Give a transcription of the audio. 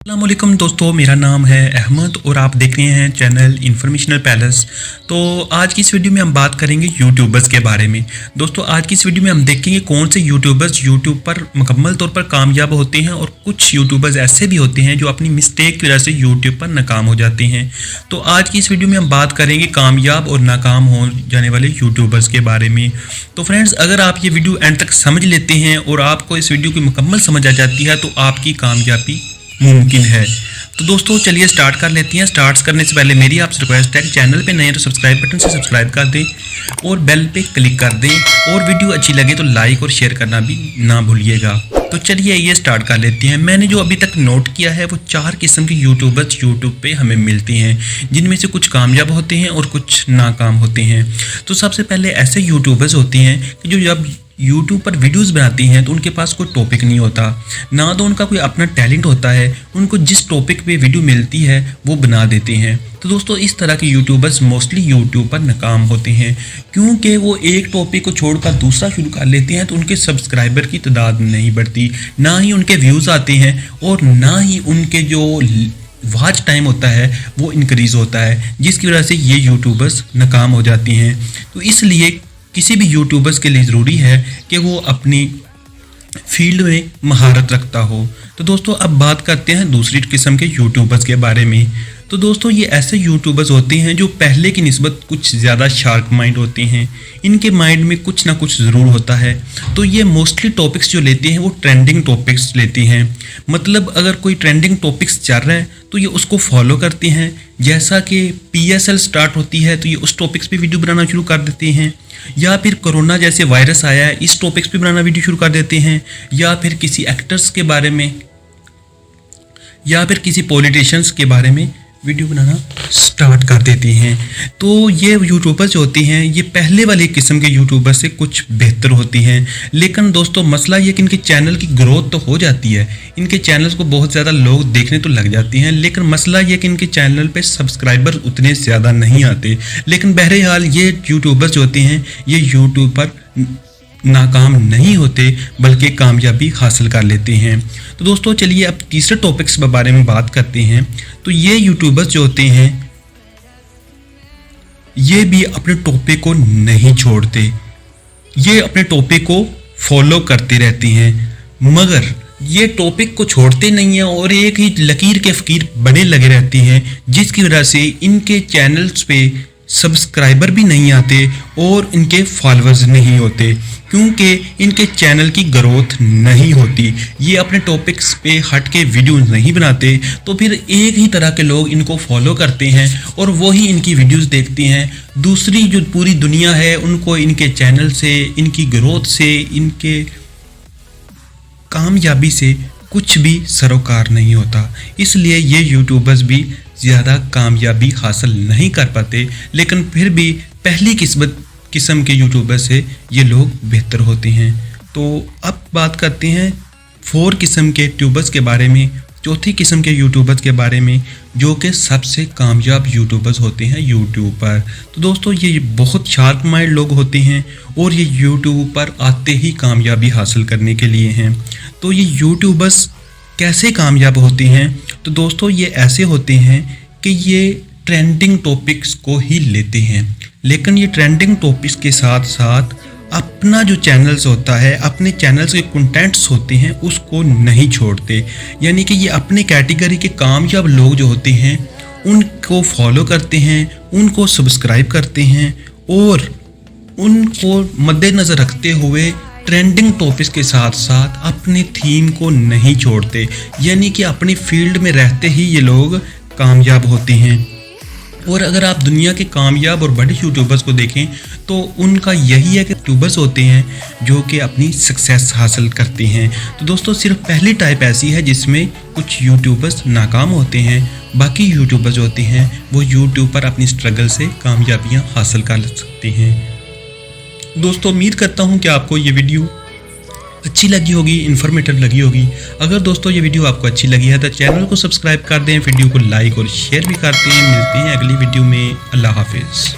अस्सलामुअलैकुम दोस्तों, मेरा नाम है अहमद और आप देख रहे हैं चैनल इन्फॉर्मेशनल पैलेस। तो आज की इस वीडियो में हम बात करेंगे यूट्यूबर्स के बारे में। दोस्तों आज की इस वीडियो में हम देखेंगे कौन से यूट्यूबर्स यूट्यूब पर मुकम्मल तौर पर कामयाब होते हैं और कुछ यूट्यूबर्स ऐसे भी होते हैं जो अपनी मिस्टेक की वजह से यूट्यूब पर नाकाम हो जाते हैं। तो आज की इस वीडियो में हम बात करेंगे कामयाब और नाकाम हो जाने वाले यूट्यूबर्स के बारे में। तो फ्रेंड्स, अगर आप ये वीडियो एंड तक समझ लेते हैं और आपको इस वीडियो की मुकम्मल समझ आ जाती है तो आपकी कामयाबी मुमकिन है। तो दोस्तों चलिए स्टार्ट कर लेते हैं। स्टार्ट करने से पहले मेरी आपसे रिक्वेस्ट है कि चैनल पे नए हैं तो सब्सक्राइब बटन से सब्सक्राइब कर दें और बेल पे क्लिक कर दें और वीडियो अच्छी लगे तो लाइक और शेयर करना भी ना भूलिएगा। तो चलिए ये स्टार्ट कर लेते हैं। मैंने जो अभी तक नोट किया है वो 4 किस्म के यूट्यूबर्स यूट्यूब पे हमें मिलते हैं, जिनमें से कुछ कामयाब होते हैं और कुछ नाकाम होते हैं। तो सबसे पहले ऐसे यूट्यूबर्स होते हैं कि जो जब यूट्यूब पर वीडियोस बनाती हैं तो उनके पास कोई टॉपिक नहीं होता, ना तो उनका कोई अपना टैलेंट होता है। उनको जिस टॉपिक पे वीडियो मिलती है वो बना देते हैं। तो दोस्तों इस तरह के यूट्यूबर्स मोस्टली यूट्यूब पर नाकाम होते हैं, क्योंकि वो एक टॉपिक को छोड़कर दूसरा शुरू कर लेते हैं तो उनके सब्सक्राइबर की तादाद नहीं बढ़ती, ना ही उनके व्यूज़ आते हैं और ना ही उनके जो वॉच टाइम होता है वो इंक्रीज़ होता है, जिसकी वजह से ये यूट्यूबर्स नाकाम हो जाती हैं। तो इसलिए किसी भी यूट्यूबर्स के लिए ज़रूरी है कि वो अपनी फील्ड में महारत रखता हो। तो दोस्तों अब बात करते हैं दूसरी किस्म के यूट्यूबर्स के बारे में। तो दोस्तों ये ऐसे यूट्यूबर्स होते हैं जो पहले की निस्बत कुछ ज़्यादा शार्प माइंड होते हैं। इनके माइंड में कुछ ना कुछ ज़रूर होता है। तो ये मोस्टली टॉपिक्स जो लेते हैं वो ट्रेंडिंग टॉपिक्स लेते हैं। मतलब अगर कोई ट्रेंडिंग टॉपिक्स चल रहा है तो ये उसको फॉलो करते हैं। जैसा कि PSL स्टार्ट होती है तो ये उस टॉपिक्स पे वीडियो बनाना शुरू कर देते हैं, या फिर कोरोना जैसे वायरस आया है इस टॉपिक्स पे बनाना वीडियो शुरू कर देते हैं, या फिर किसी एक्टर्स के बारे में या फिर किसी पॉलिटिशियंस के बारे में वीडियो बनाना स्टार्ट कर देते हैं। तो ये यूट्यूबर्स जो होती हैं ये पहले वाली किस्म के यूट्यूबर से कुछ बेहतर होती हैं। लेकिन दोस्तों मसला ये कि इनके चैनल की ग्रोथ तो हो जाती है, इनके चैनल्स को बहुत ज़्यादा लोग देखने तो लग जाते हैं, लेकिन मसला ये कि इनके चैनल पे सब्सक्राइबर उतने ज़्यादा नहीं आते। लेकिन बहरहाल ये यूट्यूबर्स जो होते हैं ये यूट्यूब पर नाकाम नहीं होते बल्कि कामयाबी हासिल कर लेते हैं। तो दोस्तों चलिए अब तीसरे टॉपिक्स के बारे में बात करते हैं। तो ये यूट्यूबर्स जो होते हैं ये भी अपने टॉपिक को नहीं छोड़ते, ये अपने टॉपिक को फॉलो करते रहते हैं, मगर ये टॉपिक को छोड़ते नहीं हैं और एक ही लकीर के फकीर बने लगे रहते हैं, जिसकी वजह से इनके चैनल्स पे सब्सक्राइबर भी नहीं आते और इनके फॉलोअर्स नहीं होते, क्योंकि इनके चैनल की ग्रोथ नहीं होती। ये अपने टॉपिक्स पे हट के वीडियो नहीं बनाते, तो फिर एक ही तरह के लोग इनको फॉलो करते हैं और वही इनकी वीडियोस देखते हैं। दूसरी जो पूरी दुनिया है उनको इनके चैनल से, इनकी ग्रोथ से, इनके कामयाबी से कुछ भी सरोकार नहीं होता। इसलिए ये यूट्यूबर्स भी ज़्यादा कामयाबी हासिल नहीं कर पाते, लेकिन फिर भी पहली किस्म के यूट्यूबर से ये लोग बेहतर होते हैं। तो अब बात करते हैं 4 किस्म के यूट्यूबर्स के बारे में, चौथी किस्म के यूट्यूबर्स के बारे में, जो कि सबसे कामयाब यूट्यूबर्स होते हैं यूट्यूब पर। तो दोस्तों ये बहुत शार्प माइंड लोग होते हैं और ये यूट्यूब पर आते ही कामयाबी हासिल करने के लिए हैं। तो ये यूट्यूबर्स कैसे कामयाब होते हैं? तो दोस्तों ये ऐसे होते हैं कि ये ट्रेंडिंग टॉपिक्स को ही लेते हैं, लेकिन ये ट्रेंडिंग टॉपिक्स के साथ साथ अपना जो चैनल्स होता है, अपने चैनल्स के कंटेंट्स होते हैं उसको नहीं छोड़ते। यानी कि ये अपनी कैटेगरी के कामयाब लोग जो होते हैं उनको फॉलो करते हैं, उनको सब्सक्राइब करते हैं और उनको मद्देनज़र रखते हुए ट्रेंडिंग टॉपिक्स के साथ साथ अपनी थीम को नहीं छोड़ते। यानी कि अपनी फील्ड में रहते ही ये लोग कामयाब होते हैं। और अगर आप दुनिया के कामयाब और बड़े यूट्यूबर्स को देखें तो उनका यही है कि यूट्यूबर्स होते हैं जो कि अपनी सक्सेस हासिल करते हैं। तो दोस्तों सिर्फ पहली टाइप ऐसी है जिसमें कुछ यूट्यूबर्स नाकाम होते हैं, बाकी यूट्यूबर्स जो होते हैं वो यूट्यूब पर अपनी स्ट्रगल से कामयाबियाँ हासिल कर सकते हैं। दोस्तों उम्मीद करता हूँ कि आपको ये वीडियो अच्छी लगी होगी, इन्फॉर्मेटिव लगी होगी। अगर दोस्तों ये वीडियो आपको अच्छी लगी है तो चैनल को सब्सक्राइब कर दें, वीडियो को लाइक और शेयर भी करते हैं। मिलते हैं अगली वीडियो में। अल्लाह हाफिज़।